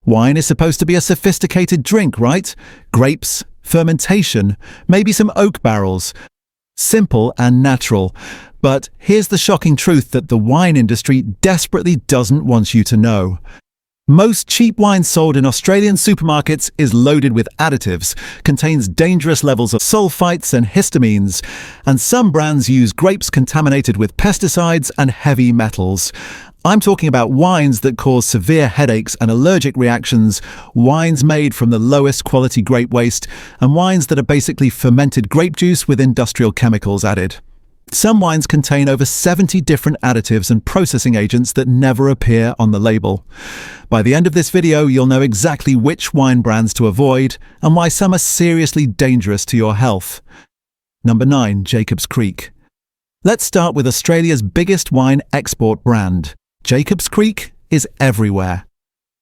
Wine is supposed to be a sophisticated drink, right? Grapes, fermentation, maybe some oak barrels. Simple and natural. But here's the shocking truth that the wine industry desperately doesn't want you to know. Most cheap wine sold in Australian supermarkets is loaded with additives, contains dangerous levels of sulfites and histamines, and some brands use grapes contaminated with pesticides and heavy metals. I'm talking about wines that cause severe headaches and allergic reactions, wines made from the lowest quality grape waste, and wines that are basically fermented grape juice with industrial chemicals added. Some wines contain over 70 different additives and processing agents that never appear on the label. By the end of this video, you'll know exactly which wine brands to avoid and why some are seriously dangerous to your health. Number 9. Jacob's Creek. Let's start with Australia's biggest wine export brand. Jacob's Creek is everywhere.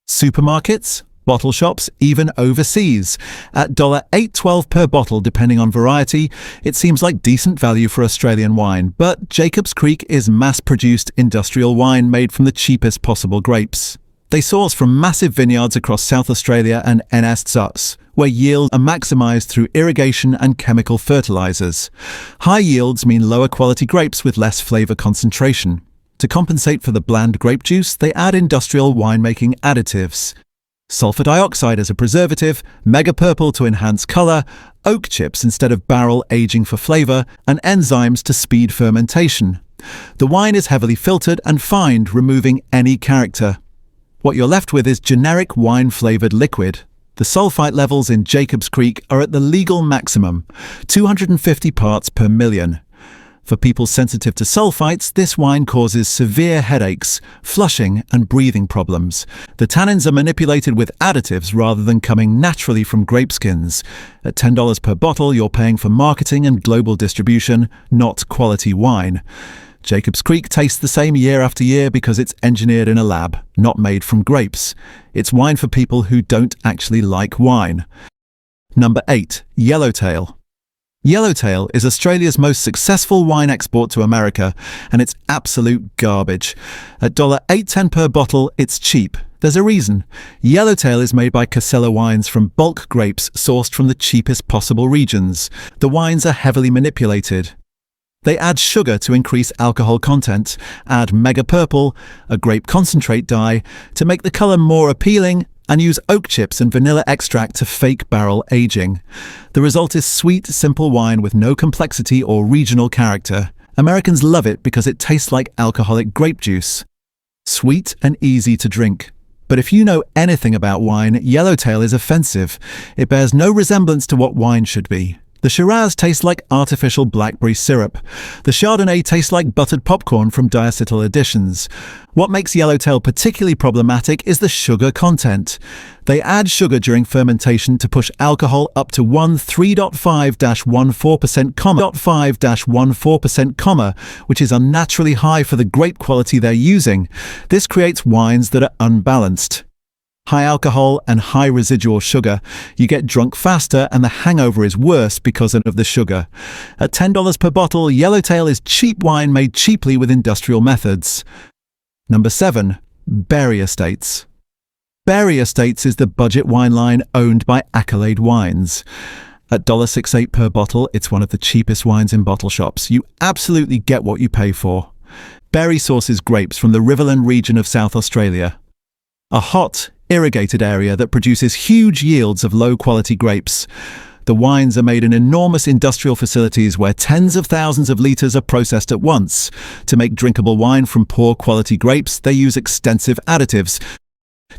Supermarkets, bottle shops, even overseas. At $8.12 per bottle depending on variety, it seems like decent value for Australian wine, but Jacob's Creek is mass-produced industrial wine made from the cheapest possible grapes. They source from massive vineyards across South Australia and NSW, where yields are maximised through irrigation and chemical fertilisers. High yields mean lower quality grapes with less flavour concentration. To compensate for the bland grape juice, they add industrial winemaking additives. Sulfur dioxide as a preservative, mega purple to enhance colour, oak chips instead of barrel aging for flavour, and enzymes to speed fermentation. The wine is heavily filtered and fined, removing any character. What you're left with is generic wine-flavoured liquid. The sulfite levels in Jacob's Creek are at the legal maximum, 250 parts per million. For people sensitive to sulfites, this wine causes severe headaches, flushing, and breathing problems. The tannins are manipulated with additives rather than coming naturally from grape skins. At $10 per bottle, you're paying for marketing and global distribution, not quality wine. Jacob's Creek tastes the same year after year because it's engineered in a lab, not made from grapes. It's wine for people who don't actually like wine. Number 8. Yellowtail. Yellowtail is Australia's most successful wine export to America, and it's absolute garbage. At $8.10 per bottle, it's cheap. There's a reason. Yellowtail is made by Casella wines from bulk grapes sourced from the cheapest possible regions. The wines are heavily manipulated. They add sugar to increase alcohol content, add mega purple, a grape concentrate dye, to make the colour more appealing, and use oak chips and vanilla extract to fake barrel aging. The result is sweet, simple wine with no complexity or regional character. Americans love it because it tastes like alcoholic grape juice. Sweet and easy to drink. But if you know anything about wine, Yellowtail is offensive. It bears no resemblance to what wine should be. The Shiraz tastes like artificial blackberry syrup. The Chardonnay tastes like buttered popcorn from diacetyl additions. What makes Yellowtail particularly problematic is the sugar content. They add sugar during fermentation to push alcohol up to 3.5-14%, which is unnaturally high for the grape quality they're using. This creates wines that are unbalanced. High alcohol and high residual sugar, you get drunk faster and the hangover is worse because of the sugar. At $10 per bottle, Yellowtail is cheap wine made cheaply with industrial methods. Number 7. Berri Estates. Berri Estates is the budget wine line owned by Accolade Wines. At $1.68 per bottle, it's one of the cheapest wines in bottle shops. You absolutely get what you pay for. Berri sources grapes from the Riverland region of South Australia. A hot, irrigated area that produces huge yields of low-quality grapes. The wines are made in enormous industrial facilities where tens of thousands of litres are processed at once. To make drinkable wine from poor-quality grapes, they use extensive additives.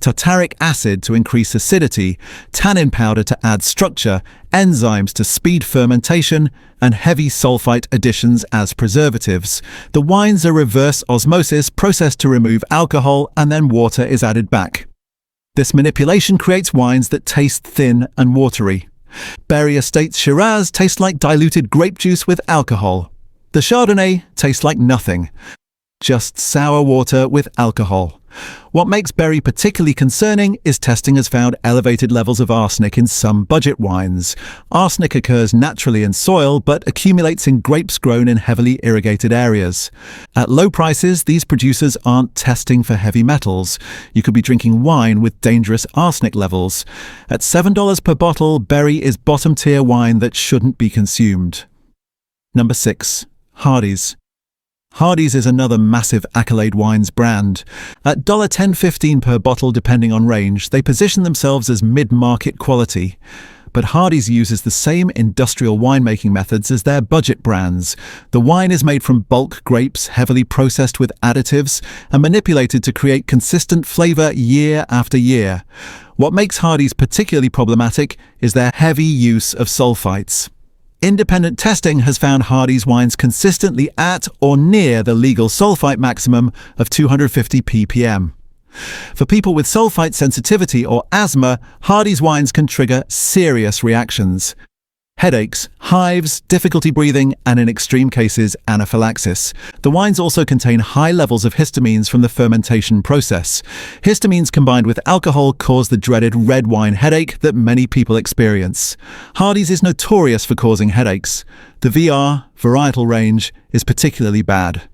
Tartaric acid to increase acidity, tannin powder to add structure, enzymes to speed fermentation, and heavy sulfite additions as preservatives. The wines are reverse osmosis processed to remove alcohol, and then water is added back. This manipulation creates wines that taste thin and watery. Berri Estates Shiraz tastes like diluted grape juice with alcohol. The Chardonnay tastes like nothing. Just sour water with alcohol. What makes Berri particularly concerning is testing has found elevated levels of arsenic in some budget wines. Arsenic occurs naturally in soil but accumulates in grapes grown in heavily irrigated areas. At low prices, these producers aren't testing for heavy metals. You could be drinking wine with dangerous arsenic levels. At $7 per bottle, Berri is bottom-tier wine that shouldn't be consumed. Number 6. Hardy's. Hardy's is another massive Accolade Wines brand. At $10.15 per bottle depending on range, they position themselves as mid-market quality. But Hardy's uses the same industrial winemaking methods as their budget brands. The wine is made from bulk grapes, heavily processed with additives, and manipulated to create consistent flavor year after year. What makes Hardy's particularly problematic is their heavy use of sulfites. Independent testing has found Hardy's wines consistently at or near the legal sulfite maximum of 250 ppm. For people with sulfite sensitivity or asthma, Hardy's wines can trigger serious reactions. Headaches, hives, difficulty breathing, and in extreme cases, anaphylaxis. The wines also contain high levels of histamines from the fermentation process. Histamines combined with alcohol cause the dreaded red wine headache that many people experience. Hardy's is notorious for causing headaches. The varietal range is particularly bad.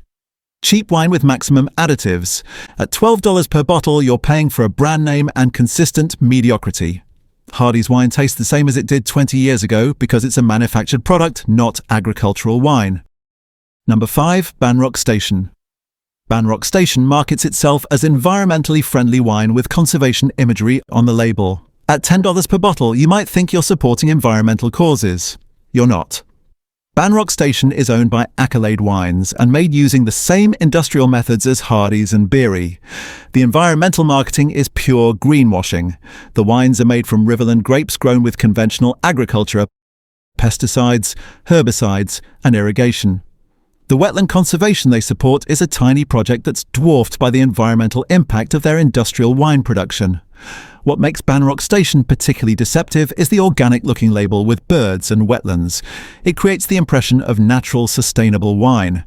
Cheap wine with maximum additives. At $12 per bottle, you're paying for a brand name and consistent mediocrity. Hardy's wine tastes the same as it did 20 years ago because it's a manufactured product, not agricultural wine. Number 5. Banrock Station. Banrock Station markets itself as environmentally friendly wine with conservation imagery on the label. At $10 per bottle, you might think you're supporting environmental causes. You're not. Banrock Station is owned by Accolade Wines and made using the same industrial methods as Hardy's and Berri. The environmental marketing is pure greenwashing. The wines are made from riverland grapes grown with conventional agriculture, pesticides, herbicides, and irrigation. The wetland conservation they support is a tiny project that's dwarfed by the environmental impact of their industrial wine production. What makes Banrock Station particularly deceptive is the organic-looking label with birds and wetlands. It creates the impression of natural, sustainable wine.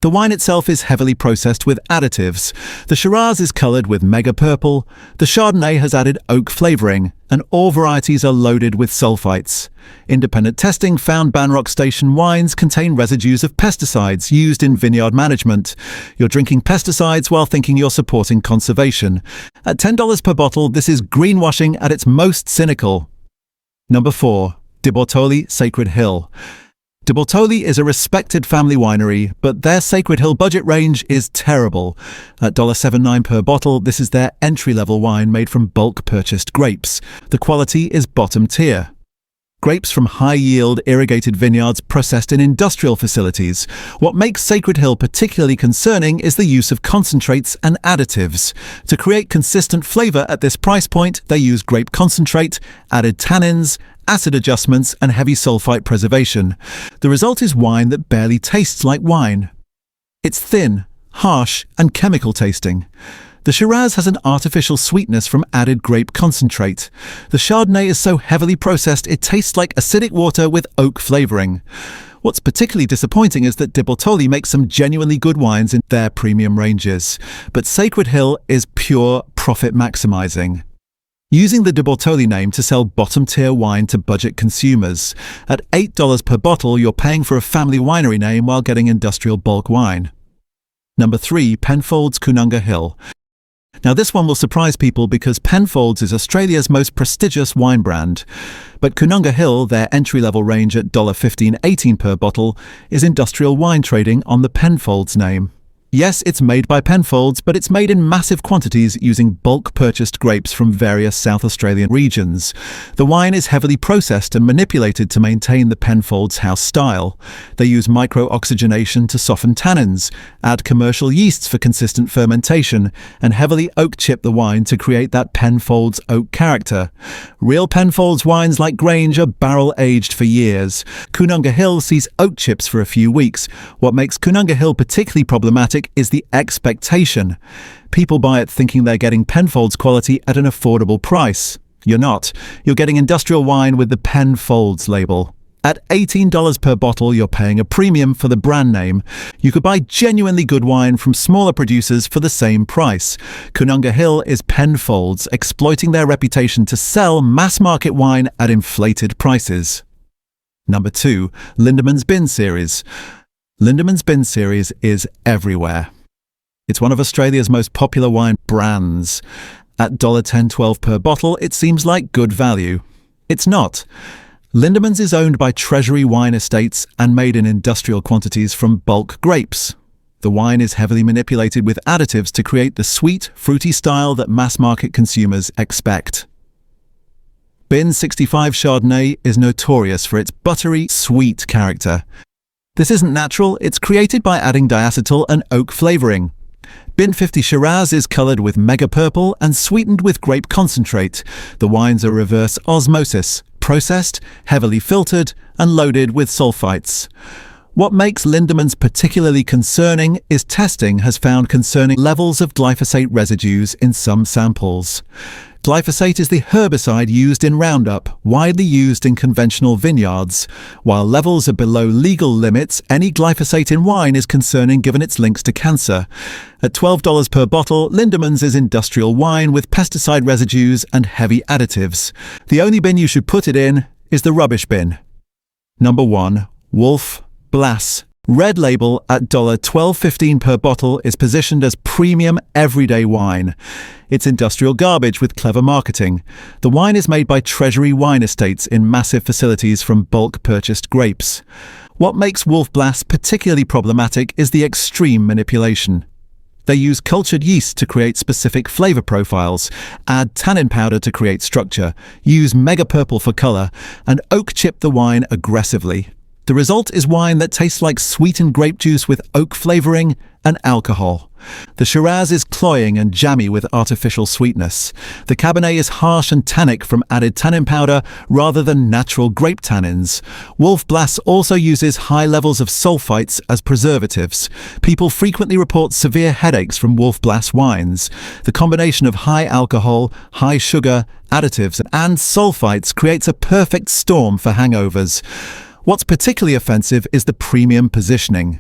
The wine itself is heavily processed with additives. The Shiraz is coloured with mega purple, the Chardonnay has added oak flavouring, and all varieties are loaded with sulfites. Independent testing found Banrock Station wines contain residues of pesticides used in vineyard management. You're drinking pesticides while thinking you're supporting conservation. At $10 per bottle, this is greenwashing at its most cynical. Number 4. De Bortoli Sacred Hill. De Bortoli is a respected family winery, but their Sacred Hill budget range is terrible. At $1.79 per bottle, this is their entry-level wine made from bulk purchased grapes. The quality is bottom tier. Grapes from high-yield irrigated vineyards processed in industrial facilities. What makes Sacred Hill particularly concerning is the use of concentrates and additives. To create consistent flavour at this price point, they use grape concentrate, added tannins, acid adjustments, and heavy sulfite preservation. The result is wine that barely tastes like wine. It's thin, harsh, and chemical tasting. The Shiraz has an artificial sweetness from added grape concentrate. The Chardonnay is so heavily processed it tastes like acidic water with oak flavouring. What's particularly disappointing is that De Bortoli makes some genuinely good wines in their premium ranges, but Sacred Hill is pure profit maximising. Using the De Bortoli name to sell bottom-tier wine to budget consumers. At $8 per bottle, you're paying for a family winery name while getting industrial bulk wine. Number 3. Penfolds Koonunga Hill. Now this one will surprise people because Penfolds is Australia's most prestigious wine brand. But Koonunga Hill, their entry-level range at $15.18 per bottle, is industrial wine trading on the Penfolds name. Yes, it's made by Penfolds, but it's made in massive quantities using bulk purchased grapes from various South Australian regions. The wine is heavily processed and manipulated to maintain the Penfolds house style. They use micro-oxygenation to soften tannins, add commercial yeasts for consistent fermentation, and heavily oak chip the wine to create that Penfolds oak character. Real Penfolds wines like Grange are barrel-aged for years. Koonunga Hill sees oak chips for a few weeks. What makes Koonunga Hill particularly problematic is the expectation. People buy it thinking they're getting Penfolds quality at an affordable price. You're not. You're getting industrial wine with the Penfolds label. At $18 per bottle, you're paying a premium for the brand name. You could buy genuinely good wine from smaller producers for the same price. Koonunga Hill is Penfolds, exploiting their reputation to sell mass-market wine at inflated prices. Number 2. Lindeman's Bin Series. Lindeman's Bin Series is everywhere. It's one of Australia's most popular wine brands. At $10-12 per bottle, it seems like good value. It's not. Lindeman's is owned by Treasury Wine Estates and made in industrial quantities from bulk grapes. The wine is heavily manipulated with additives to create the sweet, fruity style that mass-market consumers expect. Bin 65 Chardonnay is notorious for its buttery, sweet character. This isn't natural, it's created by adding diacetyl and oak flavouring. Bin 50 Shiraz is coloured with mega purple and sweetened with grape concentrate. The wines are reverse osmosis, processed, heavily filtered, and loaded with sulfites. What makes Lindeman's particularly concerning is testing has found concerning levels of glyphosate residues in some samples. Glyphosate is the herbicide used in Roundup, widely used in conventional vineyards. While levels are below legal limits, any glyphosate in wine is concerning given its links to cancer. At $12 per bottle, Lindeman's is industrial wine with pesticide residues and heavy additives. The only bin you should put it in is the rubbish bin. Number 1. Wolf Blass. Red Label at $12.15 per bottle is positioned as premium everyday wine. It's industrial garbage with clever marketing. The wine is made by Treasury Wine Estates in massive facilities from bulk purchased grapes. What makes Wolf Blass particularly problematic is the extreme manipulation. They use cultured yeast to create specific flavour profiles, add tannin powder to create structure, use mega purple for colour, and oak chip the wine aggressively. The result is wine that tastes like sweetened grape juice with oak flavouring and alcohol. The Shiraz is cloying and jammy with artificial sweetness. The Cabernet is harsh and tannic from added tannin powder rather than natural grape tannins. Wolf Blass also uses high levels of sulfites as preservatives. People frequently report severe headaches from Wolf Blass wines. The combination of high alcohol, high sugar, additives, and sulfites creates a perfect storm for hangovers. What's particularly offensive is the premium positioning.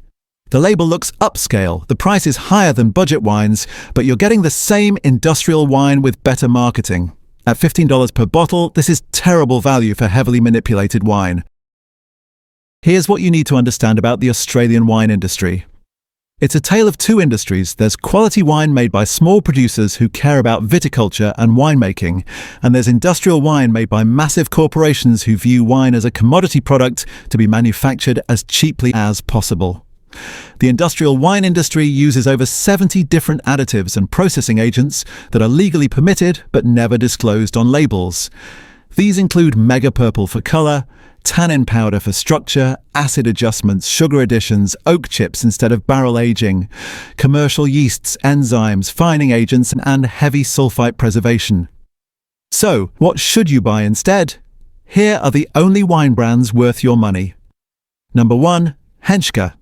The label looks upscale, the price is higher than budget wines, but you're getting the same industrial wine with better marketing. At $15 per bottle, this is terrible value for heavily manipulated wine. Here's what you need to understand about the Australian wine industry. It's a tale of two industries. There's quality wine made by small producers who care about viticulture and winemaking, and there's industrial wine made by massive corporations who view wine as a commodity product to be manufactured as cheaply as possible. The industrial wine industry uses over 70 different additives and processing agents that are legally permitted but never disclosed on labels. These include mega purple for colour, tannin powder for structure, acid adjustments, sugar additions, oak chips instead of barrel aging, commercial yeasts, enzymes, fining agents, and heavy sulfite preservation. So, what should you buy instead? Here are the only wine brands worth your money. Number 1. Henschke.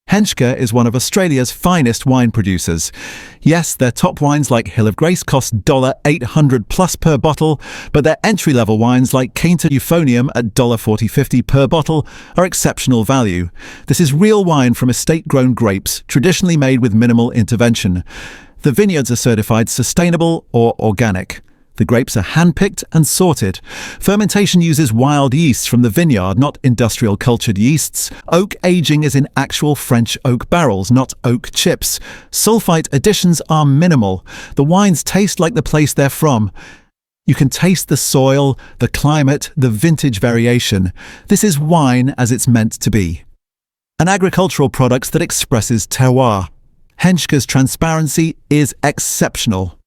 Henschke is one of Australia's finest wine producers. Yes, their top wines like Hill of Grace cost $800 plus per bottle, but their entry-level wines like Koonunga Euphonium at $40.50 per bottle are exceptional value. This is real wine from estate-grown grapes, traditionally made with minimal intervention. The vineyards are certified sustainable or organic. The grapes are hand-picked and sorted. Fermentation uses wild yeasts from the vineyard, not industrial cultured yeasts. Oak aging is in actual French oak barrels, not oak chips. Sulfite additions are minimal. The wines taste like the place they're from. You can taste the soil, the climate, the vintage variation. This is wine as it's meant to be. An agricultural product that expresses terroir. Henschke's transparency is exceptional.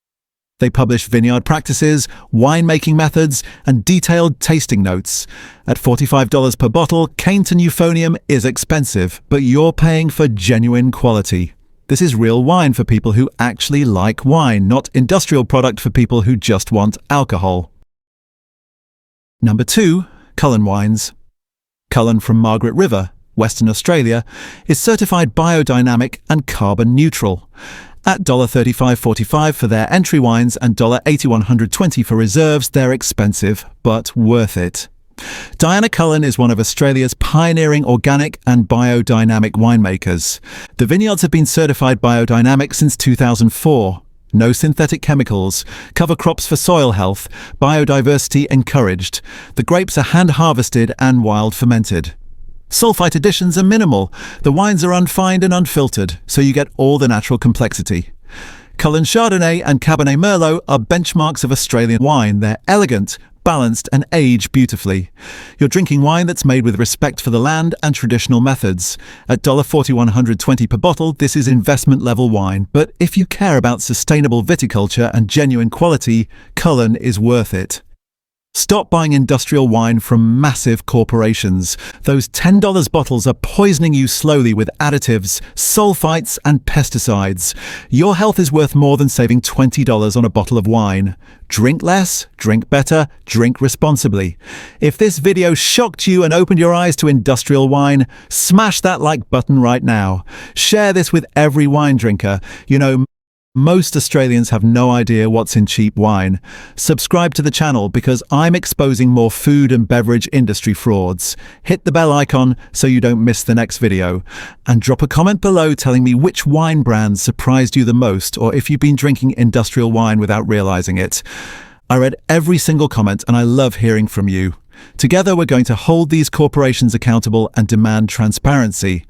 They publish vineyard practices, winemaking methods, and detailed tasting notes. At $45 per bottle, Koonunga Euphonium is expensive, but you're paying for genuine quality. This is real wine for people who actually like wine, not industrial product for people who just want alcohol. Number 2. Cullen Wines. Cullen from Margaret River, Western Australia, is certified biodynamic and carbon neutral. At $35.45 for their entry wines and $81.20 for reserves, they're expensive, but worth it. Diana Cullen is one of Australia's pioneering organic and biodynamic winemakers. The vineyards have been certified biodynamic since 2004. No synthetic chemicals, cover crops for soil health, biodiversity encouraged. The grapes are hand-harvested and wild-fermented. Sulfite additions are minimal. The wines are unfined and unfiltered, so you get all the natural complexity. Cullen Chardonnay and Cabernet Merlot are benchmarks of Australian wine. They're elegant, balanced and age beautifully. You're drinking wine that's made with respect for the land and traditional methods. At $41.20 per bottle, this is investment-level wine. But if you care about sustainable viticulture and genuine quality, Cullen is worth it. Stop buying industrial wine from massive corporations. Those $10 bottles are poisoning you slowly with additives, sulfites and pesticides. Your health is worth more than saving $20 on a bottle of wine. Drink less, drink better, drink responsibly. If this video shocked you and opened your eyes to industrial wine, smash that like button right now. Share this with every wine drinker. You know, most Australians have no idea what's in cheap wine. Subscribe to the channel because I'm exposing more food and beverage industry frauds. Hit the bell icon so you don't miss the next video. And drop a comment below telling me which wine brands surprised you the most, or if you've been drinking industrial wine without realizing it. I read every single comment and I love hearing from you. Together we're going to hold these corporations accountable and demand transparency.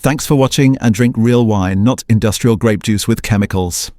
Thanks for watching, and drink real wine, not industrial grape juice with chemicals.